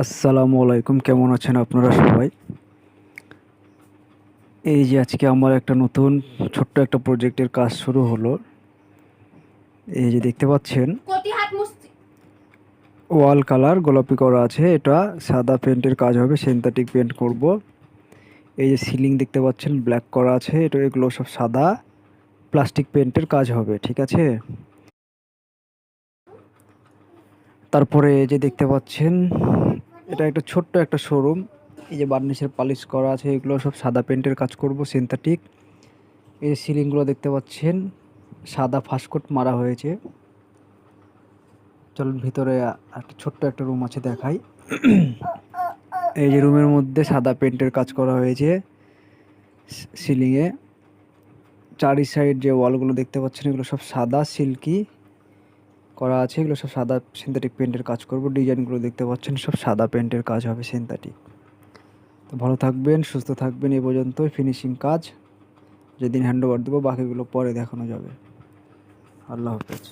আসসালামু আলাইকুম, কেমন আছেন আপনারা সবাই? এই যে আজকে আমার একটা নতুন ছোট্ট একটা প্রজেক্টের কাজ শুরু হলো। এই যে দেখতে পাচ্ছেন, ওয়াল কালার গোলাপি করা আছে। এটা সাদা পেন্টের কাজ হবে, সিনথেটিক পেন্ট করব। এই যে সিলিং দেখতে পাচ্ছেন ব্ল্যাক করা আছে, এগুলো সব সাদা প্লাস্টিক পেন্টের কাজ হবে, ঠিক আছে? তারপরে এই যে দেখতে পাচ্ছেন, এটা একটা ছোট্ট একটা শোরুম। এই যে বার্নিশের পালিশ করা আছে, এগুলো সব সাদা পেন্টের কাজ করব, সিনথেটিক। এই যে সিলিংগুলো দেখতে পাচ্ছেন সাদা ফাস্টকোট মারা হয়েছে। চলুন ভিতরে একটা ছোট্ট একটা রুম আছে দেখাই। এই যে রুমের মধ্যে সাদা পেন্টের কাজ করা হয়েছে সিলিংয়ে। চারি সাইড যে ওয়ালগুলো দেখতে পাচ্ছেন এগুলো সব সাদা সিল্কি করা আছে, এগুলো সব সাদা সিনথেটিক পেন্টের কাজ করব। ডিজাইনগুলো দেখতে পাচ্ছেন সব সাদা পেন্টের কাজ হবে, সিনথেটিক। তো ভালো থাকবেন, সুস্থ থাকবেন। এই পর্যন্তই ফিনিশিং কাজ। যেদিন হ্যান্ড ওভার দেবো বাকিগুলো পরে দেখানো যাবে। আল্লাহ হাফেজ।